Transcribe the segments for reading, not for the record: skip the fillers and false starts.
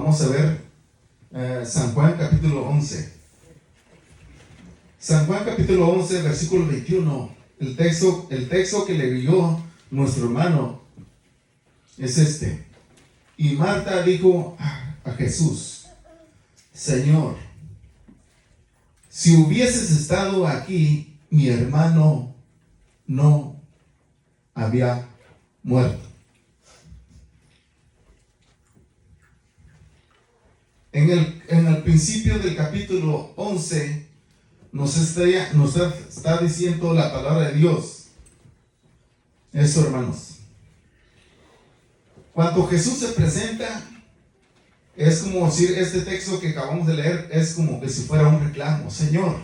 Vamos a ver San Juan capítulo 11. San Juan capítulo 11, versículo 21. El texto que le leyó nuestro hermano es este. Y Marta dijo a Jesús: Señor, si hubieses estado aquí, mi hermano no había muerto. En el principio del capítulo 11 nos está diciendo la palabra de Dios. Eso, hermanos. Cuando Jesús se presenta, es como decir, este texto que acabamos de leer es como que si fuera un reclamo. Señor,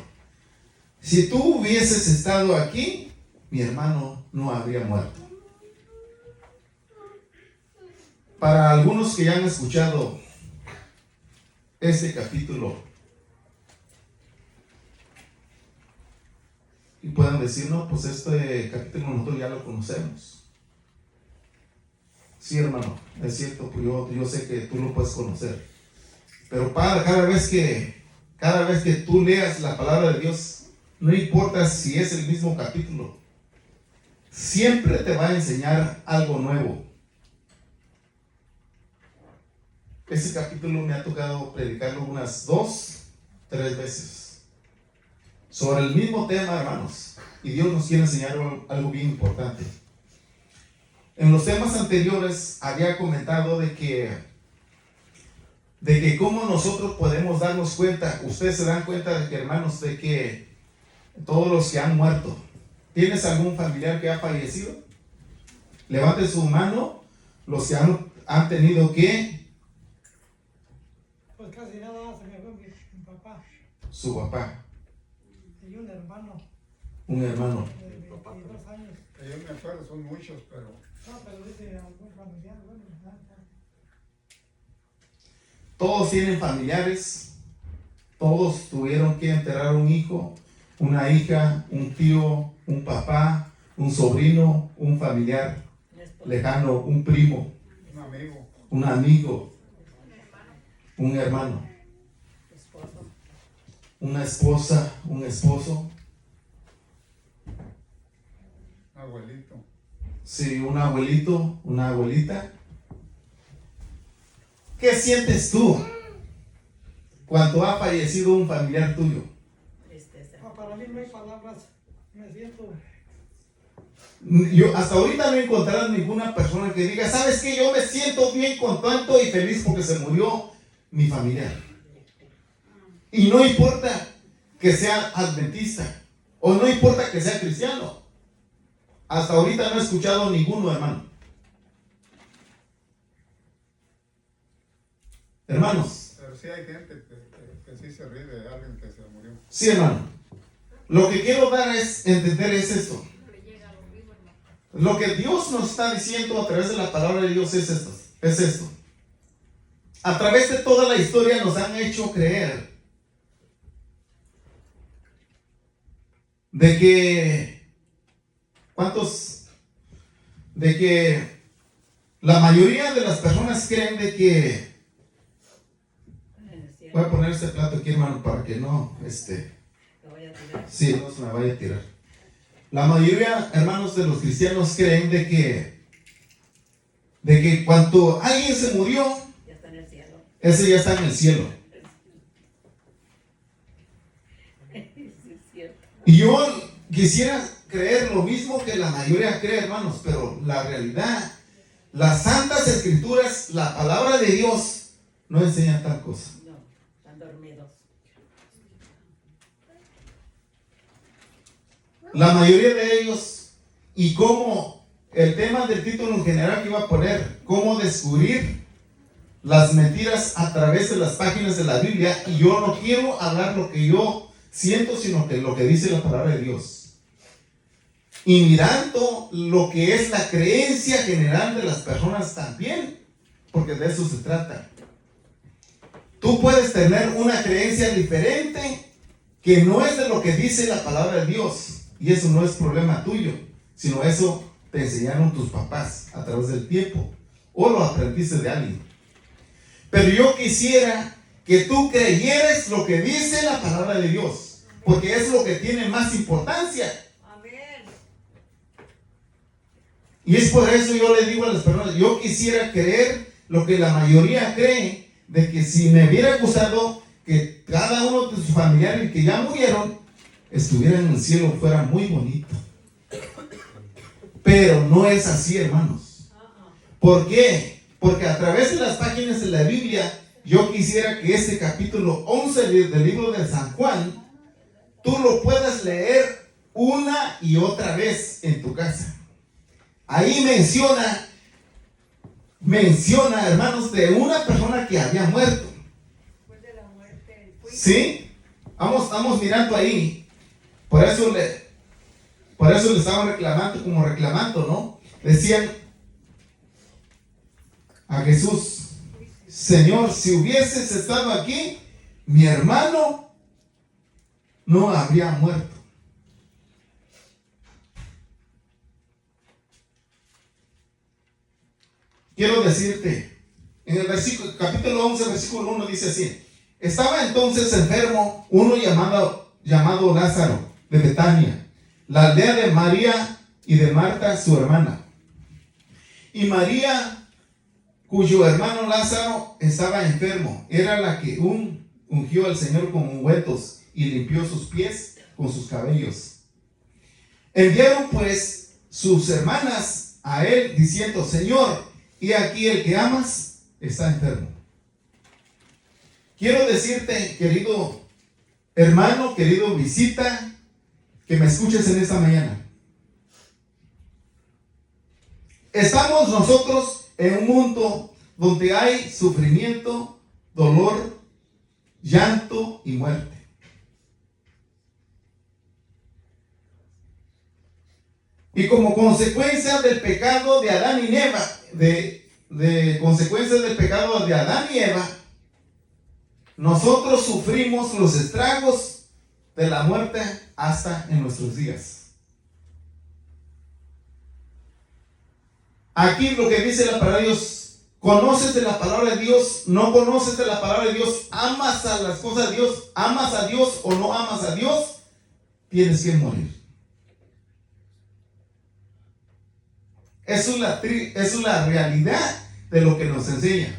si tú hubieses estado aquí, mi hermano no habría muerto. Para algunos que ya han escuchado este capítulo y puedan decir, no, pues este capítulo nosotros ya lo conocemos. Sí, hermano, es cierto, pues yo sé que tú lo puedes conocer. Pero cada vez que tú leas la palabra de Dios, no importa si es el mismo capítulo, siempre te va a enseñar algo nuevo. Ese capítulo me ha tocado predicarlo unas 2, 3 veces sobre el mismo tema, hermanos, y Dios nos quiere enseñar algo bien importante. En los temas anteriores había comentado de que cómo nosotros podemos darnos cuenta. Ustedes se dan cuenta de que, hermanos, de que todos los que han muerto, ¿tienes algún familiar que ha fallecido? Levante su mano los que han tenido que. Pues casi nada más se me fue mi papá. Su papá. Y un hermano. Un hermano. De 22 años. Yo me acuerdo, son muchos, pero... No, pero dice algún familiar, bueno, nada. Todos tienen familiares. Todos tuvieron que enterrar un hijo, una hija, un tío, un papá, un sobrino, un familiar lejano, un primo, un amigo, un hermano, una esposa, un esposo, abuelito. sí, un abuelito, una abuelita. ¿Qué sientes tú cuando ha fallecido un familiar tuyo? Tristeza. Para mí no hay palabras. Me siento. Yo hasta ahorita no he encontrado ninguna persona que diga, ¿sabes qué? Yo me siento bien, contento y feliz porque se murió mi familiar. Y no importa que sea adventista o no importa que sea cristiano. Hasta ahorita no he escuchado ninguno, hermano. Hermanos. Pero sí hay gente que sí se ríe de alguien que se murió. Sí, hermano. Lo que quiero dar es entender es esto. Lo que Dios nos está diciendo a través de la palabra de Dios es esto. A través de toda la historia nos han hecho creer de que la mayoría de las personas creen de que, voy a poner este plato aquí, hermano, para que no, sí, no se me vaya a tirar. La mayoría, hermanos, de los cristianos creen de que cuando alguien se murió, ya está en el cielo. Ese ya está en el cielo. Sí, es cierto. Y yo quisiera creer lo mismo que la mayoría cree, hermanos, pero la realidad, las santas escrituras, la palabra de Dios, no enseña tal cosa. No, están dormidos. La mayoría de ellos, y como el tema del título en general que iba a poner, cómo descubrir las mentiras a través de las páginas de la Biblia, y yo no quiero hablar lo que yo siento, sino que lo que dice la palabra de Dios. Y mirando lo que es la creencia general de las personas también, porque de eso se trata. Tú puedes tener una creencia diferente que no es de lo que dice la palabra de Dios. Y eso no es problema tuyo, sino eso te enseñaron tus papás a través del tiempo, o lo aprendiste de alguien. Pero yo quisiera que tú creyeres lo que dice la palabra de Dios, porque es lo que tiene más importancia. Amén. Y es por eso yo le digo a las personas, yo quisiera creer lo que la mayoría cree, de que si me hubiera gustado que cada uno de sus familiares que ya murieron estuvieran en el cielo, fuera muy bonito. Pero no es así, hermanos. ¿Por qué? Porque a través de las páginas de la Biblia, yo quisiera que este capítulo 11 del libro de San Juan, tú lo puedas leer una y otra vez en tu casa. Ahí menciona, hermanos, de una persona que había muerto. Después de la muerte, el juicio. ¿Sí? Estamos mirando ahí. Por eso le estaban reclamando, ¿no? Decían a Jesús: Señor, si hubieses estado aquí, mi hermano no habría muerto. Quiero decirte, en el capítulo 11, versículo 1 dice así: estaba entonces enfermo uno llamado Lázaro de Betania, la aldea de María y de Marta su hermana. Y María, cuyo hermano Lázaro estaba enfermo, era la que ungió al Señor con ungüentos y limpió sus pies con sus cabellos. Enviaron pues sus hermanas a él diciendo: Señor, y aquí el que amas está enfermo. Quiero decirte, querido hermano, querido visita, que me escuches en esta mañana. Estamos nosotros en un mundo donde hay sufrimiento, dolor, llanto y muerte. Y como consecuencia del pecado de Adán y Eva, de consecuencias del pecado de Adán y Eva, nosotros sufrimos los estragos de la muerte hasta en nuestros días. Aquí lo que dice la palabra de Dios: conoces de la palabra de Dios, no conoces de la palabra de Dios, amas a las cosas de Dios, amas a Dios o no amas a Dios, tienes que morir. Eso es la realidad de lo que nos enseña.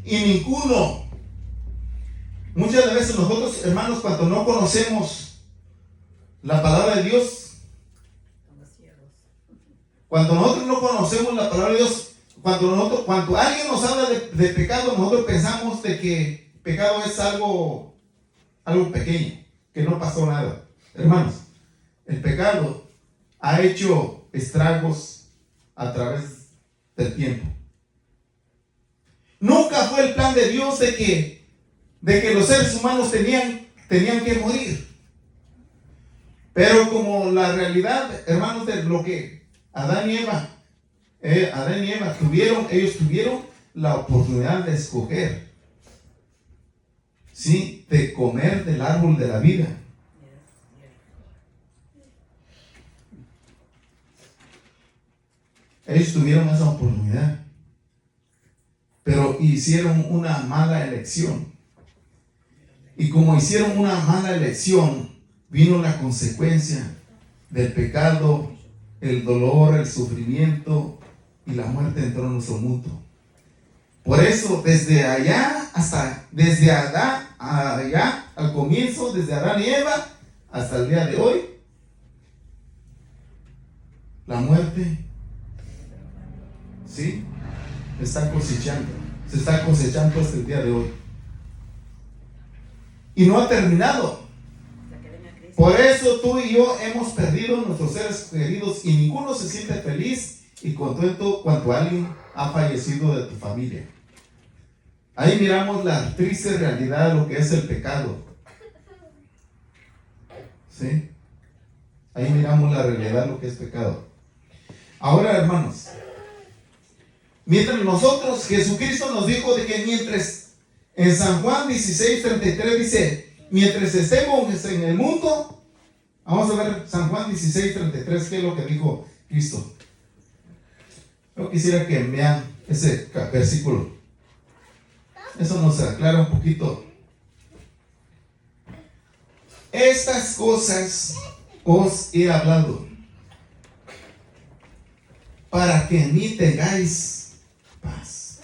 Y muchas veces nosotros, hermanos, cuando no conocemos la palabra de Dios, cuando nosotros no conocemos la palabra de Dios, cuando alguien nos habla de pecado, nosotros pensamos de que pecado es algo pequeño, que no pasó nada. Hermanos, el pecado ha hecho estragos a través del tiempo. Nunca fue el plan de Dios de que los seres humanos tenían que morir. Pero como la realidad, hermanos, de lo que Adán y Eva tuvieron, ellos tuvieron la oportunidad de escoger, ¿sí?, de comer del árbol de la vida. Ellos tuvieron esa oportunidad, pero hicieron una mala elección. Y como hicieron una mala elección, vino la consecuencia del pecado, el dolor, el sufrimiento y la muerte entró en nuestro mundo. Por eso, desde Adán allá, al comienzo, desde Adán y Eva, hasta el día de hoy, la muerte, ¿sí?, se está cosechando hasta el día de hoy. Y no ha terminado. Por eso tú y yo hemos perdido nuestros seres queridos y ninguno se siente feliz y contento cuando alguien ha fallecido de tu familia. Ahí miramos la triste realidad de lo que es el pecado. ¿Sí? Ahí miramos la realidad de lo que es pecado. Ahora, hermanos, mientras nosotros, Jesucristo nos dijo de que mientras, en San Juan 16:33 dice: mientras estemos en el mundo, vamos a ver San Juan 16:33, ¿qué es lo que dijo Cristo? Yo quisiera que vean ese versículo. Eso nos aclara un poquito. Estas cosas os he hablado para que en mí tengáis paz.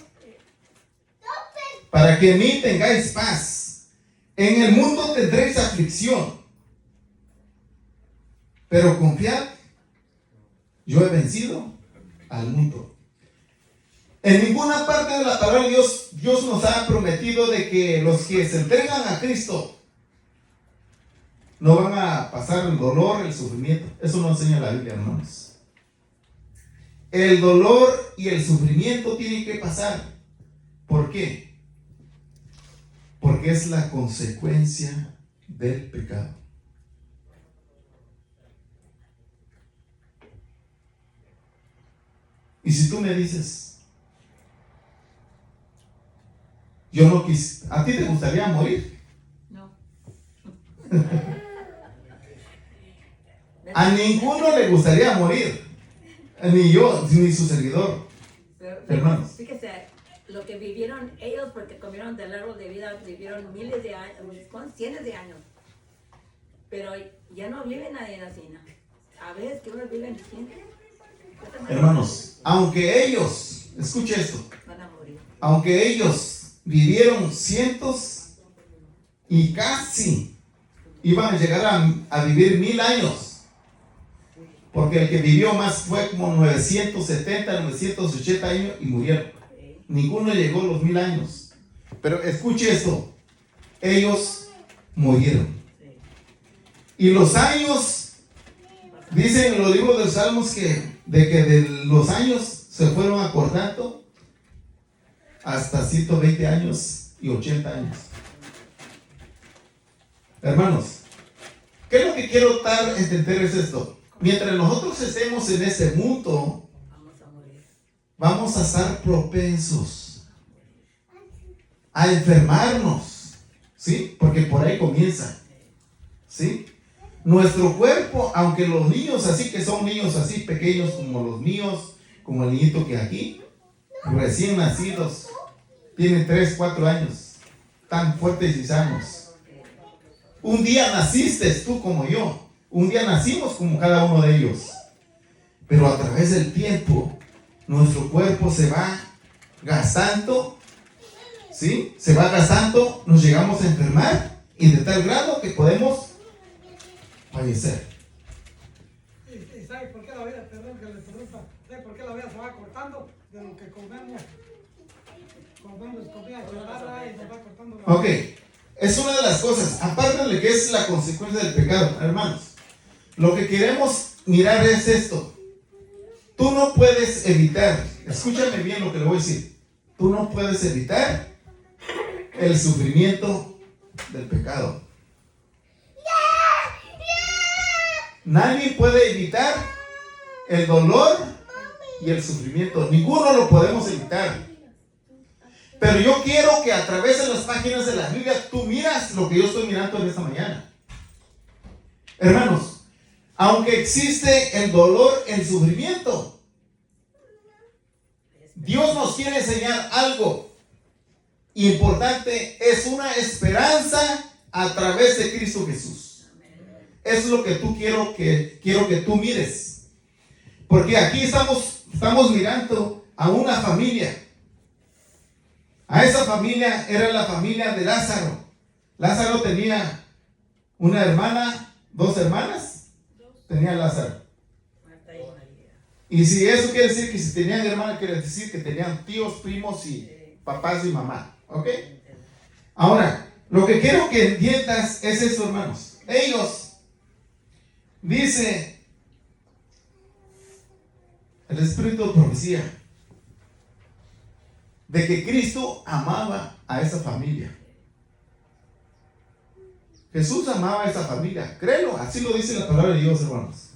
Para que en mí tengáis paz. En el mundo tendréis aflicción, pero confiad, yo he vencido al mundo. En ninguna parte de la palabra de Dios, Dios nos ha prometido de que los que se entregan a Cristo no van a pasar el dolor, el sufrimiento. Eso no enseña la Biblia, hermanos. El dolor y el sufrimiento tienen que pasar. ¿Por qué? Porque es la consecuencia del pecado. Y si tú me dices, yo no quise, ¿a ti te gustaría morir? No. A ninguno le gustaría morir, ni yo, ni su servidor. Pero, Hermanos. fíjese, lo que vivieron ellos, porque comieron del árbol de vida, vivieron miles de años, cientos de años. Pero ya no vive nadie así, ¿no? A veces que uno vive en 100. Hermanos, aunque ellos, escuche esto, Van a morir. aunque ellos vivieron cientos y casi iban a llegar a vivir 1000 años, porque el que vivió más fue como 970, 980 años y murieron. Ninguno llegó a los 1000 años. Pero escuche esto, ellos murieron. Y los años, dicen en los libros de los Salmos que de los años se fueron acortando hasta 120 años y 80 años. Hermanos, ¿qué es lo que quiero dar a entender es esto? Mientras nosotros estemos en este mundo, Vamos a morir. vamos a estar propensos a enfermarnos, ¿sí? Porque por ahí comienza, ¿sí? Nuestro cuerpo, aunque los niños así, que son niños así pequeños como los míos, como el niñito que aquí, recién nacidos, tienen 3, 4 años, tan fuertes y sanos. Un día naciste tú como yo, un día nacimos como cada uno de ellos, pero a través del tiempo, nuestro cuerpo se va gastando, ¿sí? Se va gastando, nos llegamos a enfermar y de tal grado que podemos fallecer. ¿Y sabe por qué la vida, perdón que le interrumpa, sabe por qué la vida se va cortando? De lo que comemos. Comemos comida chatarra y nos va cortando la Ok, es una de las cosas, aparte de que es la consecuencia del pecado, hermanos. Lo que queremos mirar es esto. Tú no puedes evitar, escúchame bien lo que le voy a decir, tú no puedes evitar el sufrimiento del pecado. Nadie puede evitar el dolor y el sufrimiento. Ninguno lo podemos evitar. Pero yo quiero que a través de las páginas de la Biblia tú miras lo que yo estoy mirando en esta mañana. Hermanos, aunque existe el dolor, el sufrimiento, Dios nos quiere enseñar algo importante. Es una esperanza a través de Cristo Jesús. Eso es lo que quiero que tú mires. Porque aquí estamos mirando a una familia. A esa familia era la familia de Lázaro. Lázaro tenía una hermana, 2 hermanas. Tenía Lázaro. Marta y María. Y si eso quiere decir que si tenían hermanas, quiere decir que tenían tíos, primos y papás y mamá. ¿Ok? Ahora, lo que quiero que entiendas es esto, hermanos. Ellos, dice el Espíritu de profecía, de que Cristo amaba a esa familia. Jesús amaba a esa familia. Créelo, así lo dice la palabra de Dios, hermanos.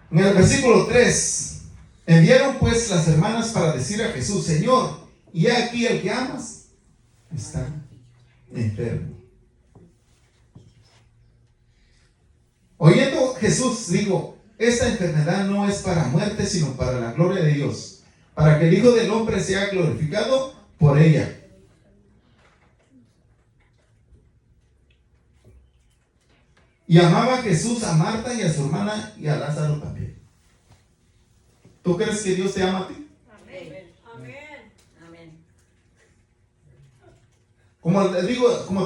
En el versículo 3, enviaron pues las hermanas para decir a Jesús: Señor, y he aquí el que amas está enfermo. Oyendo Jesús dijo: esta enfermedad no es para muerte, sino para la gloria de Dios, para que el Hijo del Hombre sea glorificado por ella. Y amaba a Jesús, a Marta y a su hermana y a Lázaro también. ¿Tú crees que Dios te ama a ti? Amén. Amén. Amén. Como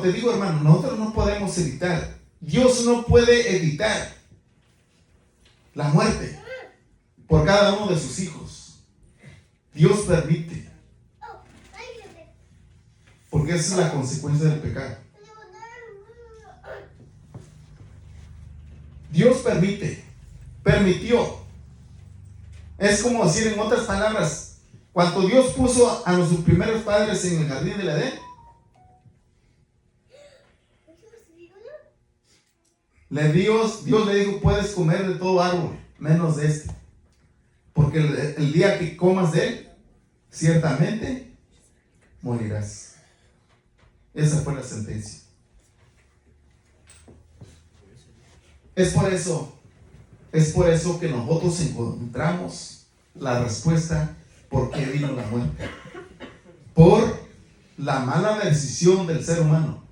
te digo, hermano, nosotros no podemos evitar. Dios no puede evitar la muerte por cada uno de sus hijos. Dios permite. Porque esa es la consecuencia del pecado. Dios permitió. Es como decir, en otras palabras, cuando Dios puso a nuestros primeros padres en el jardín del Edén, Dios le dijo, puedes comer de todo árbol, menos de este. Porque el día que comas de él, ciertamente morirás. Esa fue la sentencia. Es por eso que nosotros encontramos la respuesta por qué vino la muerte. Por la mala decisión del ser humano.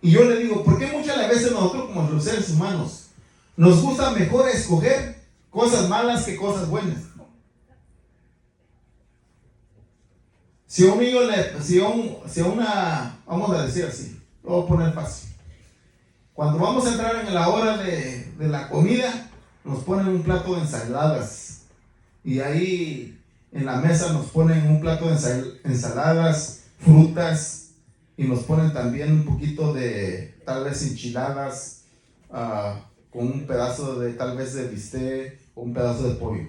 Y yo le digo, ¿por qué muchas veces nosotros como los seres humanos nos gusta mejor escoger cosas malas que cosas buenas? Vamos a decir así, lo voy a poner fácil. Cuando vamos a entrar en la hora de la comida, nos ponen un plato de ensaladas. Y ahí en la mesa nos ponen un plato de ensaladas, frutas, y nos ponen también un poquito de, tal vez, enchiladas, con un pedazo de, tal vez, de bistec o un pedazo de pollo.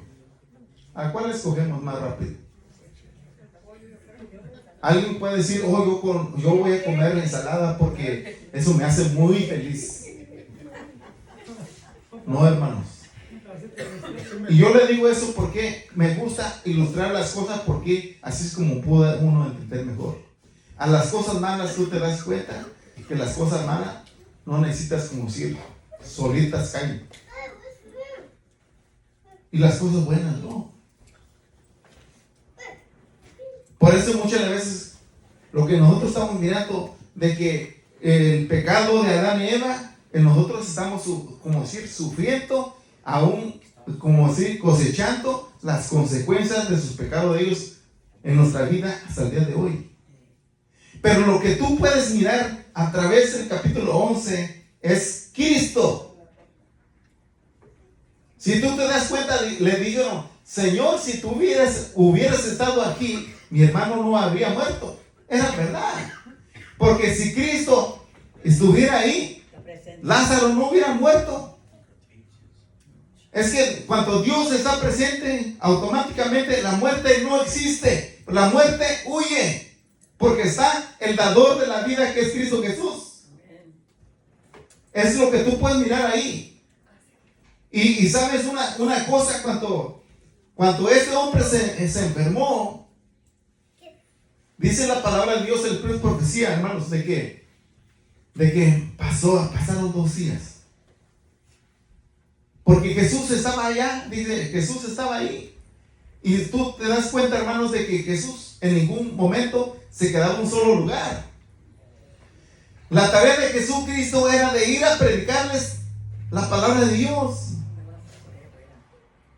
¿A cuál escogemos más rápido? Alguien puede decir, yo voy a comer la ensalada porque eso me hace muy feliz. No, hermanos. Y yo le digo eso porque me gusta ilustrar las cosas, porque así es como puede uno entender mejor. A las cosas malas tú te das cuenta que las cosas malas no necesitas, como decir, solitas caen. Y las cosas buenas no. Por eso muchas veces lo que nosotros estamos mirando de que el pecado de Adán y Eva, en nosotros estamos, como decir, sufriendo, aún, como decir, cosechando las consecuencias de sus pecados de ellos en nuestra vida hasta el día de hoy. Pero lo que tú puedes mirar a través del capítulo 11 es Cristo. Si tú te das cuenta, le digo, Señor, si tú hubieras estado aquí, mi hermano no habría muerto. Era verdad. Porque si Cristo estuviera ahí, Lázaro no hubiera muerto. Es que cuando Dios está presente, automáticamente la muerte no existe. La muerte huye. Porque está el dador de la vida, que es Cristo Jesús. Es lo que tú puedes mirar ahí. Y sabes una cosa, cuando este hombre se enfermó, dice la palabra de Dios, el profecía, hermanos, de que pasaron 2 días. Porque Jesús estaba allá, dice, Jesús estaba ahí. Y tú te das cuenta, hermanos, de que Jesús en ningún momento se quedaba en un solo lugar. La tarea de Jesucristo era de ir a predicarles la palabra de Dios.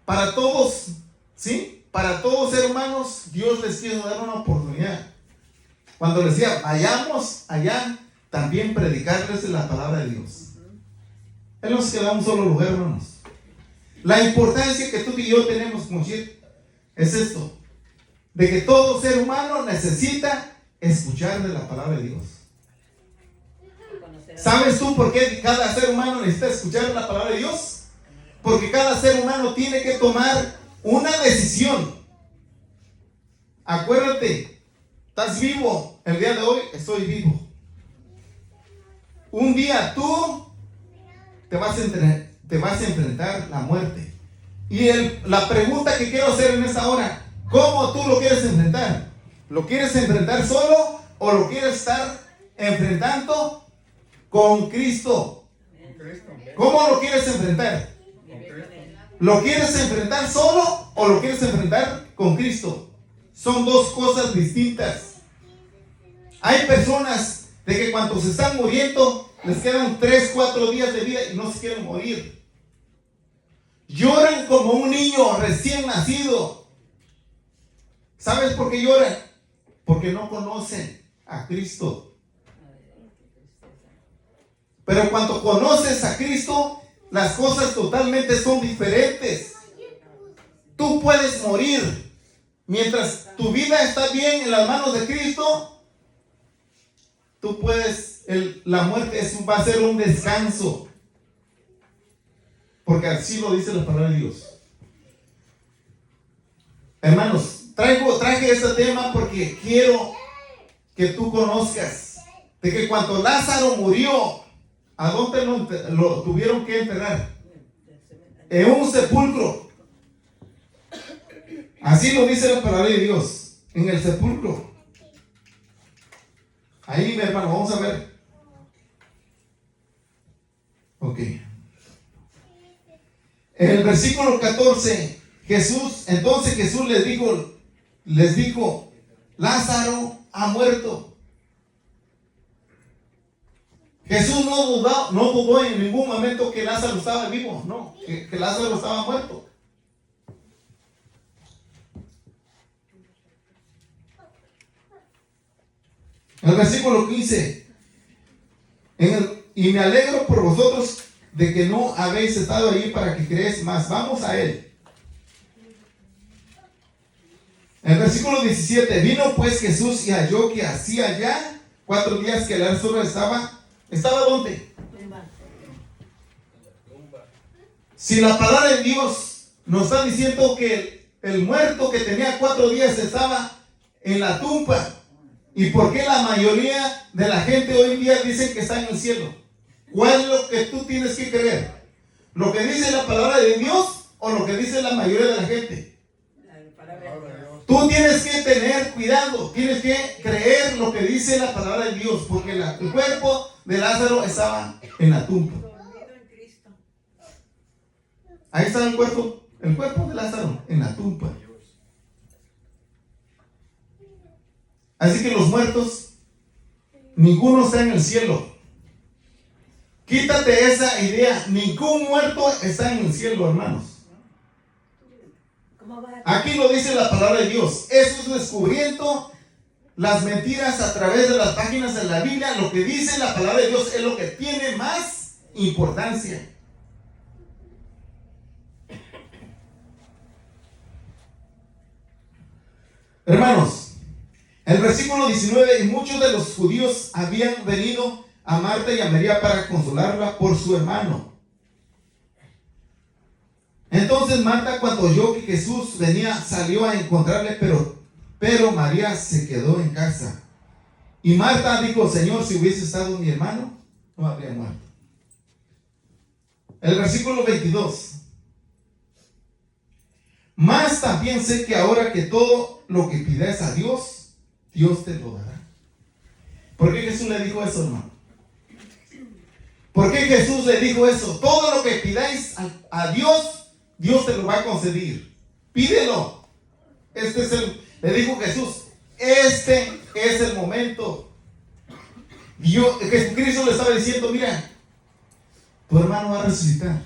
Para todos, ¿sí? Para todos seres humanos, Dios les quiso dar una oportunidad. Cuando les decía, vayamos allá, también predicarles la palabra de Dios. Él no se quedaba en un solo lugar, hermanos. La importancia que tú y yo tenemos como decir es esto, de que todo ser humano necesita escuchar de la palabra de Dios. ¿Sabes tú por qué cada ser humano necesita escuchar la palabra de Dios? Porque cada ser humano tiene que tomar una decisión. Acuérdate, estás vivo. El día de hoy estoy vivo. Un día tú te vas a enfrentar la muerte. Y la pregunta que quiero hacer en esta hora, ¿cómo tú lo quieres enfrentar? ¿Lo quieres enfrentar solo o lo quieres estar enfrentando con Cristo? ¿Cómo lo quieres enfrentar? ¿Lo quieres enfrentar solo o lo quieres enfrentar con Cristo? Son 2 cosas distintas. Hay personas de que cuando se están muriendo, les quedan 3, 4 días de vida y no se quieren morir. Lloran como un niño recién nacido. ¿Sabes por qué lloran? Porque no conocen a Cristo. Pero cuando conoces a Cristo, las cosas totalmente son diferentes. Tú puedes morir. Mientras tu vida está bien en las manos de Cristo, tú puedes, la muerte va a ser un descanso. Porque así lo dice la palabra de Dios. Hermanos, traje este tema porque quiero que tú conozcas de que cuando Lázaro murió, ¿a dónde lo tuvieron que enterrar? En un sepulcro. Así lo dice la palabra de Dios, en el sepulcro. Ahí, mi hermano, vamos a ver. Ok. En el versículo 14, entonces Jesús les dijo, Lázaro ha muerto. Jesús no dudó en ningún momento que Lázaro estaba vivo, no, que Lázaro estaba muerto. En el versículo 15, y me alegro por vosotros de que no habéis estado allí para que creáis más. Vamos a él. En el versículo 17, vino pues Jesús y halló que hacía ya 4 días que Lázaro ¿estaba dónde? Si la palabra de Dios nos está diciendo que el muerto que tenía 4 días estaba en la tumba, ¿y por qué la mayoría de la gente hoy en día dice que está en el cielo? ¿Cuál es lo que tú tienes que creer? ¿Lo que dice la palabra de Dios o lo que dice la mayoría de la gente? Tú tienes que tener cuidado, tienes que creer lo que dice la palabra de Dios, porque el cuerpo de Lázaro estaba en la tumba. Ahí está el cuerpo de Lázaro en la tumba. Así que los muertos, ninguno está en el cielo. Quítate esa idea, ningún muerto está en el cielo, hermanos. Aquí lo dice la palabra de Dios. Eso es descubriendo las mentiras a través de las páginas de la Biblia. Lo que dice la palabra de Dios es lo que tiene más importancia. Hermanos, el versículo 19, y muchos de los judíos habían venido a Marta y a María para consolarla por su hermano. Entonces Marta, cuando oyó que Jesús venía, salió a encontrarle, pero María se quedó en casa. Y Marta dijo, Señor, si hubiese estado mi hermano, no habría muerto. El versículo 22. Más también sé que ahora que todo lo que pidas a Dios, Dios te lo dará. ¿Por qué Jesús le dijo eso, hermano? ¿Por qué Jesús le dijo eso? Todo lo que pidáis a Dios, Dios te lo va a conceder. Pídelo. Le dijo Jesús, este es el momento. Jesucristo le estaba diciendo, mira, tu hermano va a resucitar.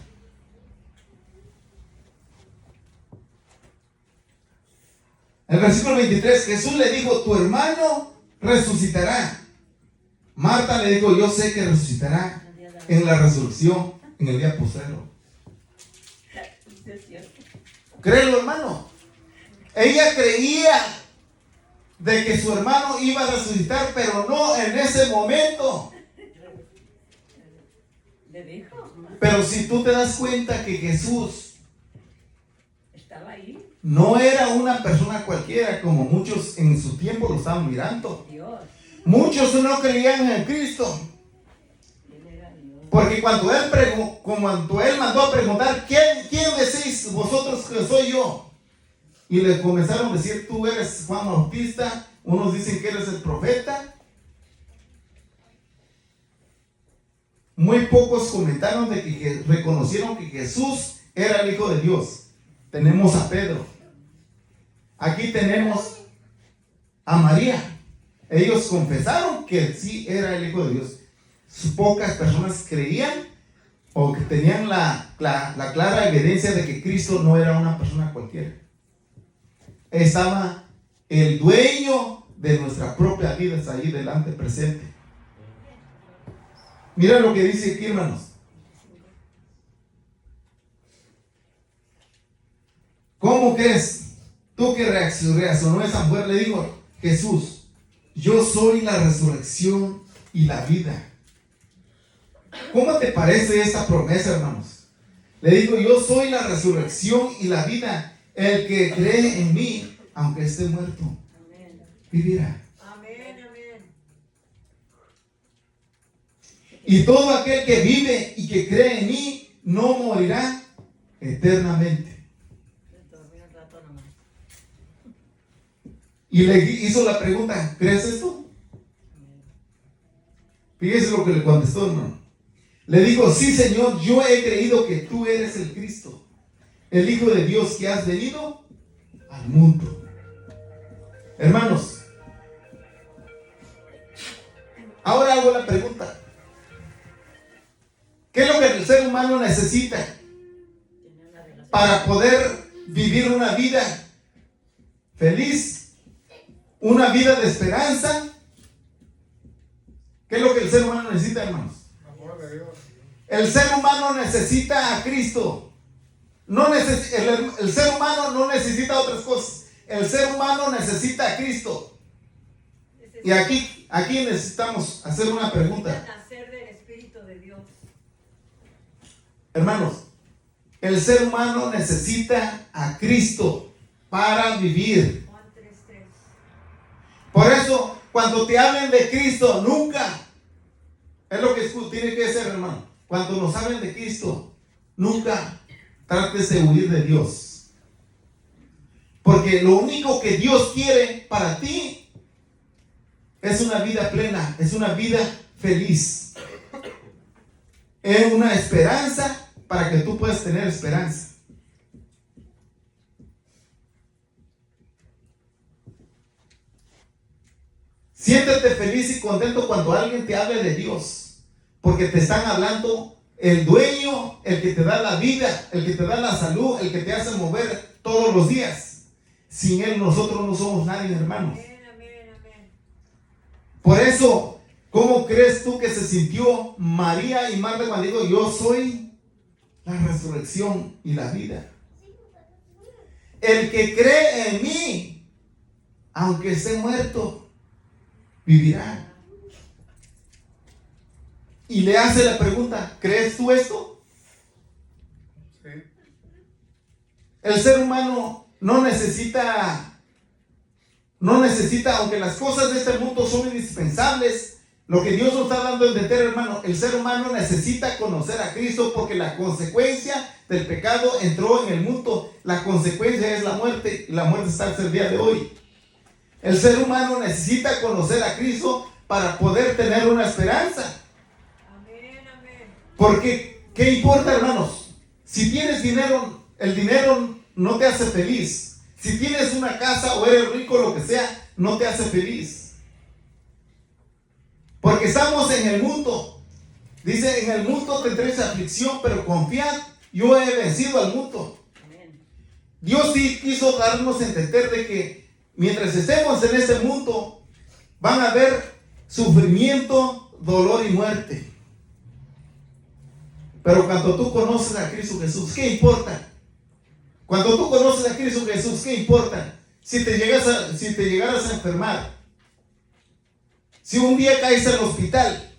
El versículo 23, Jesús le dijo, tu hermano resucitará. Marta le dijo, yo sé que resucitará en la resurrección, en el día postrero. Créelo, hermano. Ella creía de que su hermano iba a resucitar, pero no en ese momento. Pero si tú te das cuenta que Jesús estaba ahí, no era una persona cualquiera, como muchos en su tiempo lo estaban mirando. Muchos no creían en Cristo. Porque cuando él mandó a preguntar, ¿quién decís vosotros que soy yo? Y le comenzaron a decir, tú eres Juan Bautista, unos dicen que eres el profeta. Muy pocos comentaron de que reconocieron que Jesús era el Hijo de Dios. Tenemos a Pedro. Aquí tenemos a María. Ellos confesaron que sí era el Hijo de Dios. Pocas personas creían o que tenían la clara evidencia de que Cristo no era una persona cualquiera. Estaba el dueño de nuestra propia vida, está ahí delante, presente. Mira lo que dice aquí, hermanos. ¿Cómo crees tú que reaccionó esa mujer? Le digo, Jesús, yo soy la resurrección y la vida. ¿Cómo te parece esta promesa, hermanos? Le digo, yo soy la resurrección y la vida. El que cree en mí, aunque esté muerto, vivirá. Amén, amén. Y todo aquel que vive y que cree en mí, no morirá eternamente. Y le hizo la pregunta, ¿crees esto? Fíjese lo que le contestó, hermano. Le dijo, sí, Señor, yo he creído que tú eres el Cristo, el Hijo de Dios, que has venido al mundo. Hermanos, ahora hago la pregunta. ¿Qué es lo que el ser humano necesita para poder vivir una vida feliz, una vida de esperanza? ¿Qué es lo que el ser humano necesita, hermanos? Amor de Dios. El ser humano necesita a Cristo. El ser humano no necesita otras cosas. El ser humano necesita a Cristo. Y aquí necesitamos hacer una pregunta. Nacer del Espíritu de Dios. Hermanos, el ser humano necesita a Cristo para vivir. Juan 3:3. Por eso, cuando te hablen de Cristo, nunca, es lo que tiene que ser, hermano. Cuando nos hablen de Cristo, nunca trates de huir de Dios. Porque lo único que Dios quiere para ti es una vida plena, es una vida feliz. Es una esperanza para que tú puedas tener esperanza. Siéntete feliz y contento cuando alguien te hable de Dios. Porque te están hablando el dueño, el que te da la vida, el que te da la salud, el que te hace mover todos los días. Sin Él nosotros no somos nadie, hermanos. Amén, amén, amén. Por eso, ¿cómo crees tú que se sintió María y Marta cuando dijo, yo soy la resurrección y la vida? El que cree en mí, aunque esté muerto, vivirá. Y le hace la pregunta, ¿crees tú esto? Sí. El ser humano no necesita, aunque las cosas de este mundo son indispensables, lo que Dios nos está dando a entender, hermano, el ser humano necesita conocer a Cristo porque la consecuencia del pecado entró en el mundo. La consecuencia es la muerte y la muerte está hasta el día de hoy. El ser humano necesita conocer a Cristo para poder tener una esperanza. Porque, ¿qué importa, hermanos? Si tienes dinero, el dinero no te hace feliz. Si tienes una casa o eres rico, lo que sea, no te hace feliz. Porque estamos en el mundo. Dice, en el mundo tendréis aflicción, pero confiad, yo he vencido al mundo. Dios sí quiso darnos a entender de que mientras estemos en este mundo, van a haber sufrimiento, dolor y muerte. Pero cuando tú conoces a Cristo Jesús, ¿qué importa? Cuando tú conoces a Cristo Jesús, ¿qué importa? Si te llegaras a enfermar, si un día caes en el hospital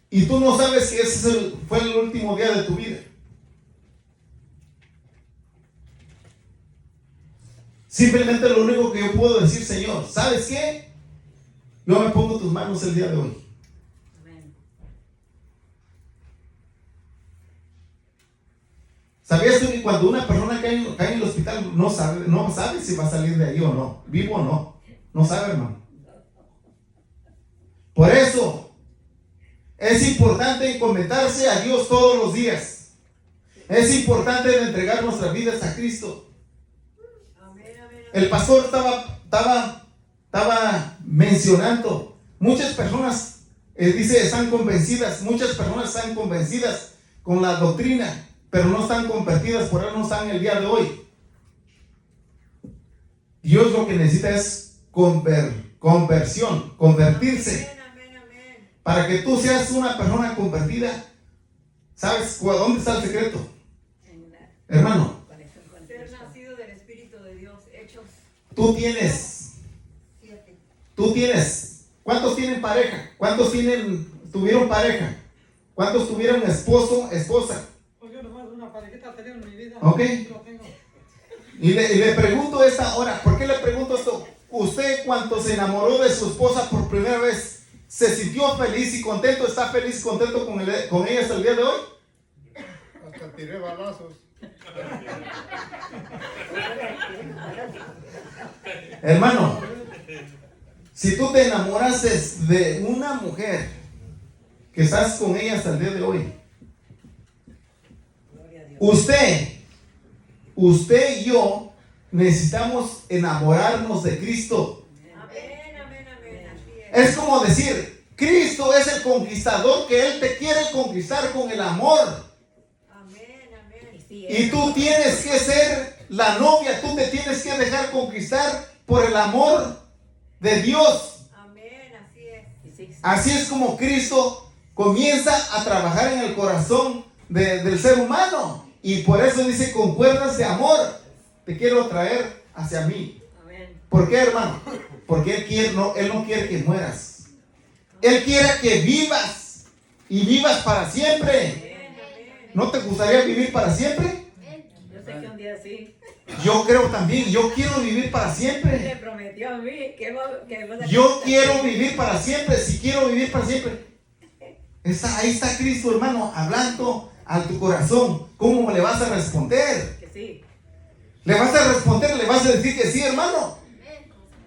y tú no sabes que ese fue el último día de tu vida. Simplemente lo único que yo puedo decir, Señor, ¿sabes qué? Yo me pongo en tus manos el día de hoy. ¿Sabías tú que cuando una persona cae en el hospital no sabe si va a salir de ahí o no? Vivo o no. No sabe, hermano. Por eso es importante encomendarse a Dios todos los días. Es importante entregar nuestras vidas a Cristo. El pastor estaba mencionando. Muchas personas, dice, están convencidas. Muchas personas están convencidas con la doctrina, pero no están convertidas, por eso no están el día de hoy. Dios lo que necesita es conversión, convertirse. Amén, amén, amén. Para que tú seas una persona convertida, ¿sabes dónde está el secreto? En la Hermano, conexión con Ser Cristo. nacido del Espíritu de Dios. Hechos tú tienes, 7. ¿cuántos tienen pareja? ¿Cuántos tuvieron pareja? ¿Cuántos tuvieron esposo, esposa? Pues yo nomás una parejita tenía en mi vida. Ok. Lo tengo. Y le pregunto esta hora, ¿por qué le pregunto esto? ¿Usted cuando se enamoró de su esposa por primera vez, se sintió feliz y contento? ¿Está feliz y contento con ella hasta el día de hoy? Hasta tiré balazos. Hermano, si tú te enamoraste de una mujer que estás con ella hasta el día de hoy, usted y yo necesitamos enamorarnos de Cristo. Amén, amén, amén. Así es. Es como decir, Cristo es el conquistador, que Él te quiere conquistar con el amor. Amén, amén. Sí, Y tú tienes que ser la novia, tú te tienes que dejar conquistar por el amor de Dios. Amén, así es. sí. Así es como Cristo comienza a trabajar en el corazón del ser humano. Y por eso dice, con cuerdas de amor te quiero traer hacia mí. Amén. ¿Por qué, hermano? Porque Él no quiere que mueras. Él quiere que vivas y vivas para siempre. Amén, amén. ¿No te gustaría vivir para siempre? Yo sé que un día sí. Yo creo también, yo quiero vivir para Le siempre. prometió a mí que va a Yo quiero vivir para siempre. Si quiero vivir para siempre, ahí está Cristo, hermano, hablando a tu corazón. ¿Cómo le vas a responder? Que sí. Le vas a responder, le vas a decir que sí, hermano.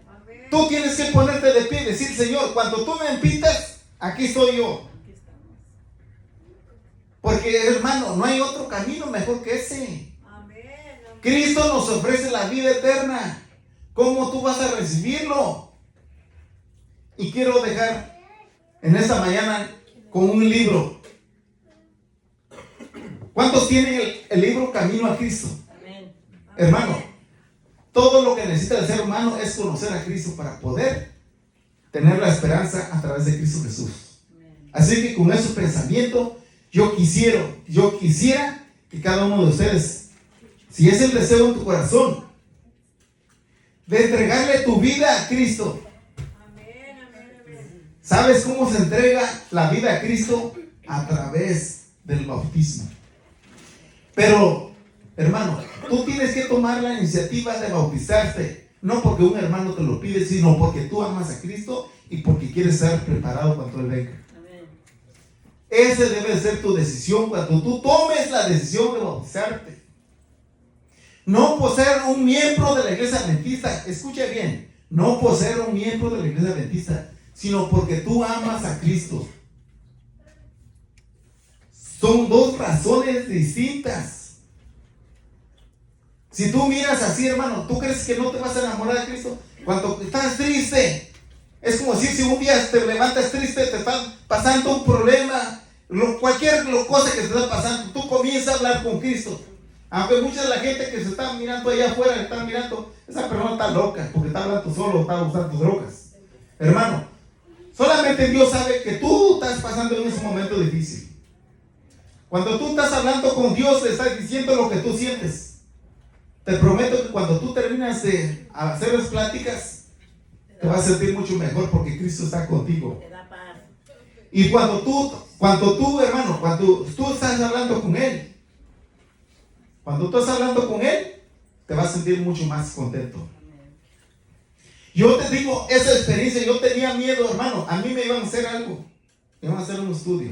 Amén. Tú tienes que ponerte de pie y decir, Señor, cuando tú me invitas, aquí estoy yo. Aquí estamos. Porque, hermano, no hay otro camino mejor que ese. Amén, amén. Cristo nos ofrece la vida eterna. ¿Cómo tú vas a recibirlo? Y quiero dejar en esta mañana con un libro. ¿Cuántos tienen el libro Camino a Cristo? Amén. Hermano, todo lo que necesita el ser humano es conocer a Cristo para poder tener la esperanza a través de Cristo Jesús. Amén. Así que con ese pensamiento, yo quisiera que cada uno de ustedes, si es el deseo en tu corazón, de entregarle tu vida a Cristo. Amén, amén, amén. ¿Sabes cómo se entrega la vida a Cristo? A través del bautismo. Pero, hermano, tú tienes que tomar la iniciativa de bautizarte. No porque un hermano te lo pide, sino porque tú amas a Cristo y porque quieres estar preparado cuando Él venga. Amén. Esa debe ser tu decisión cuando tú tomes la decisión de bautizarte. No por ser un miembro de la iglesia adventista, escucha bien, no por ser un miembro de la iglesia adventista, sino porque tú amas a Cristo. Son dos razones distintas. Si tú miras así, hermano, ¿tú crees que no te vas a enamorar de Cristo? Cuando estás triste, es como decir, si un día te levantas triste, te está pasando un problema, cualquier cosa que te está pasando, tú comienzas a hablar con Cristo. Aunque mucha de la gente que se está mirando allá afuera, que están mirando, esa persona está loca, porque está hablando solo, está usando drogas. Hermano, solamente Dios sabe que tú estás pasando en ese momento difícil. Cuando tú estás hablando con Dios, le estás diciendo lo que tú sientes. Te prometo que cuando tú terminas de hacer las pláticas, te vas a sentir mucho mejor porque Cristo está contigo. Te da paz. Y cuando tú, hermano, cuando tú estás hablando con Él, te vas a sentir mucho más contento. Amén. Yo te digo, esa experiencia, yo tenía miedo, hermano. A mí me iban a hacer algo. Me iban a hacer un estudio.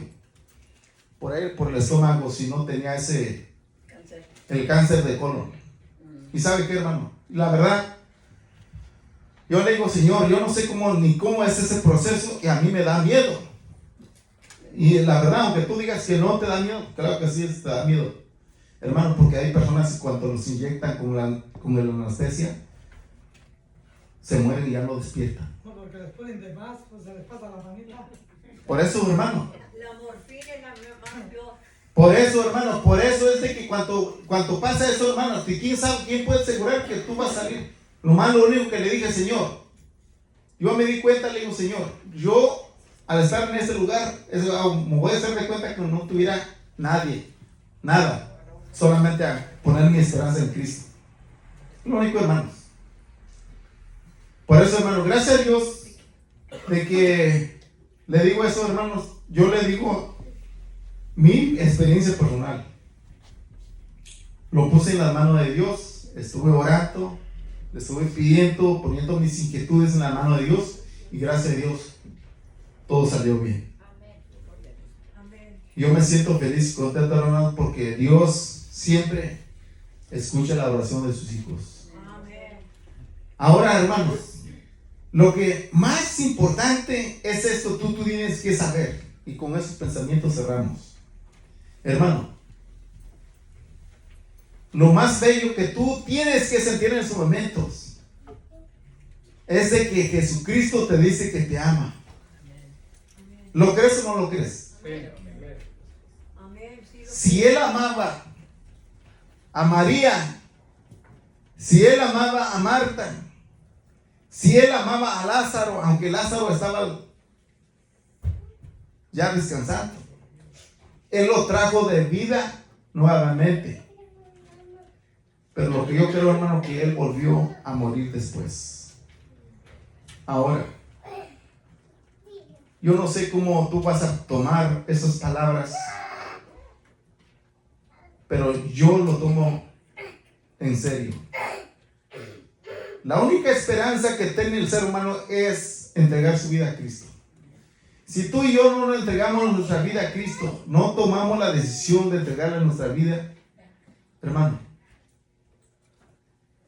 Por ahí, por el estómago, si no tenía Cáncer. el cáncer de colon. ¿Y sabe qué, hermano? La verdad, yo le digo, Señor, yo no sé cómo es ese proceso y a mí me da miedo. Y la verdad, aunque tú digas que no te da miedo, claro que sí te da miedo. Hermano, porque hay personas que cuando los inyectan con la anestesia, se mueren y ya no despiertan. No, porque les ponen de más, pues se les pasa la manita. Por eso, hermano. La morfina es la más peor. Por eso, hermano, por eso es de que cuando pasa eso, hermano, ¿quién puede asegurar que tú vas a salir? Lo único que le dije, Señor, yo me di cuenta, le digo, Señor, yo al estar en ese lugar, me voy a hacer de cuenta que no tuviera nadie, nada, solamente a poner mi esperanza en Cristo. Lo único, hermanos. Por eso, hermano, gracias a Dios de que le digo eso, hermanos, yo le digo mi experiencia personal. Lo puse en las manos de Dios, estuve orando, le estuve pidiendo, poniendo mis inquietudes en la mano de Dios y gracias a Dios todo salió bien. Amén. Yo me siento feliz, contento, hermano, porque Dios siempre escucha la oración de sus hijos. Amén. Ahora, hermanos, lo que más importante es esto, tú tienes que saber, y con esos pensamientos cerramos. Hermano, lo más bello que tú tienes que sentir en esos momentos es de que Jesucristo te dice que te ama. ¿Lo crees o no lo crees? Amén. Sí, Si Él amaba a María, si Él amaba a Marta, si Él amaba a Lázaro, aunque Lázaro estaba ya descansando, Él lo trajo de vida nuevamente. Pero lo que yo creo, hermano, que Él volvió a morir después. Ahora, yo no sé cómo tú vas a tomar esas palabras, pero yo lo tomo en serio. La única esperanza que tiene el ser humano es entregar su vida a Cristo. Si tú y yo no le entregamos nuestra vida a Cristo, no tomamos la decisión de entregarle nuestra vida, hermano,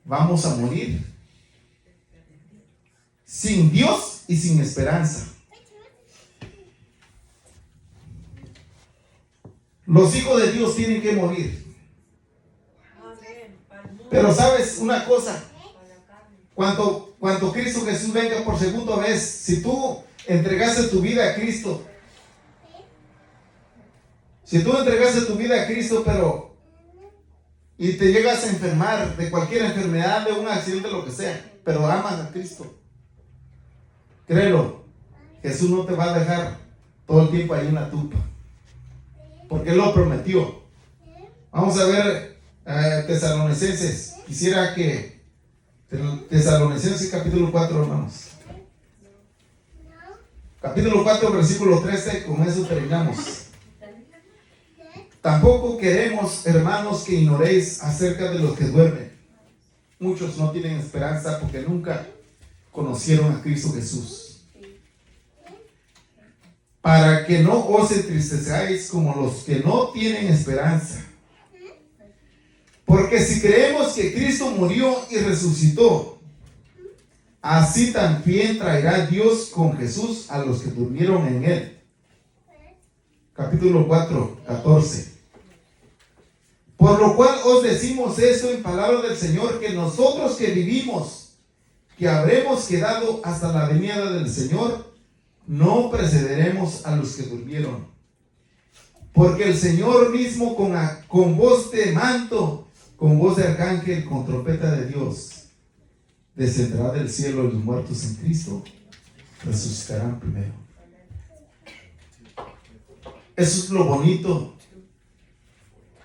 vamos a morir sin Dios y sin esperanza. Los hijos de Dios tienen que morir. amén. Para el mundo, Pero sabes una cosa, para la carne. cuando Cristo Jesús venga por segunda vez, si tú entregaste tu vida a Cristo, pero y te llegas a enfermar de cualquier enfermedad, de un accidente, lo que sea, pero amas a Cristo, créelo, Jesús no te va a dejar todo el tiempo ahí en la tumba, porque Él lo prometió. Vamos a ver Tesalonicenses. Quisiera que Tesalonicenses capítulo 4, hermanos. Capítulo 4, versículo 13, con eso terminamos. Tampoco queremos, hermanos, que ignoréis acerca de los que duermen. Muchos no tienen esperanza porque nunca conocieron a Cristo Jesús. Para que no os entristezcáis como los que no tienen esperanza. Porque si creemos que Cristo murió y resucitó, así también traerá Dios con Jesús a los que durmieron en Él. Capítulo 4, 14. Por lo cual os decimos esto en palabra del Señor, que nosotros que vivimos, que habremos quedado hasta la venida del Señor, no precederemos a los que durmieron. Porque el Señor mismo con voz de manto, con voz de arcángel, con trompeta de Dios, descenderá del cielo y los muertos en Cristo resucitarán primero. Eso es lo bonito.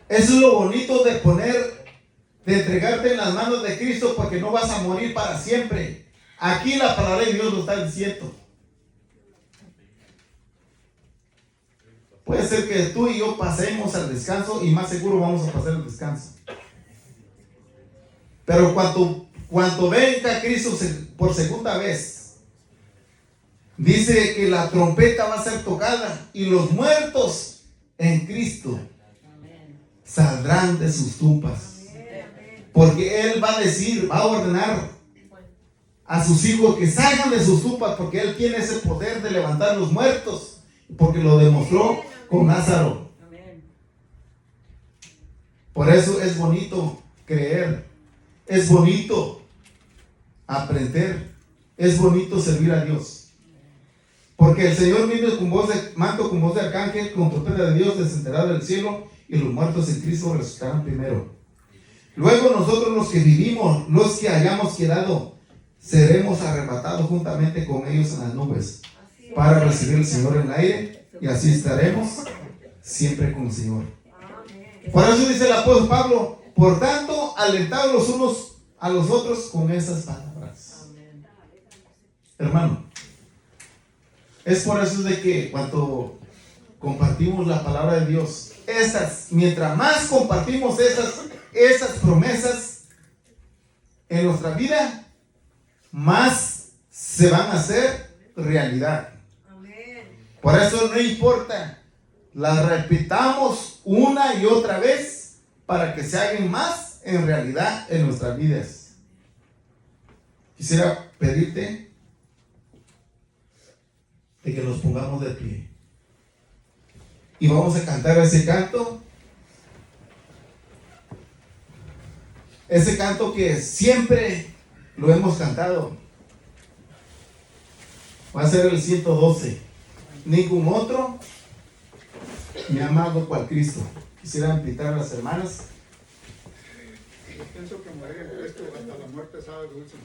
Eso es lo bonito de entregarte en las manos de Cristo, porque no vas a morir para siempre. Aquí la palabra de Dios lo está diciendo. Puede ser que tú y yo pasemos al descanso, y más seguro vamos a pasar el descanso. Pero cuando venga Cristo por segunda vez, dice que la trompeta va a ser tocada y los muertos en Cristo saldrán de sus tumbas. Porque Él va a decir, va a ordenar a sus hijos que salgan de sus tumbas, porque Él tiene ese poder de levantar los muertos, porque lo demostró con Lázaro. Por eso es bonito creer, es bonito aprender, es bonito servir a Dios. Porque el Señor vino con voz de manto, con voz de arcángel, con trompeta de Dios descenderá del cielo, y los muertos en Cristo resucitarán primero. Luego nosotros los que vivimos, los que hayamos quedado, seremos arrebatados juntamente con ellos en las nubes, Así es. para recibir al Señor en el aire, y así estaremos siempre con el Señor. Amén. Por eso dice el apóstol Pablo, por tanto, alentados los unos a los otros con esas palabras. Amén. Hermano, es por eso de que cuando compartimos la palabra de Dios, mientras más compartimos esas promesas en nuestra vida, más se van a hacer realidad. Amén. Por eso no importa, las repitamos una y otra vez para que se hagan más en realidad en nuestras vidas. Quisiera pedirte de que nos pongamos de pie y vamos a cantar ese canto que siempre lo hemos cantado. Va a ser el 112. Ningún otro me ha amado cual Cristo. Quisiera invitar a las hermanas. Yo pienso que morir en Cristo hasta la muerte sabe dulce.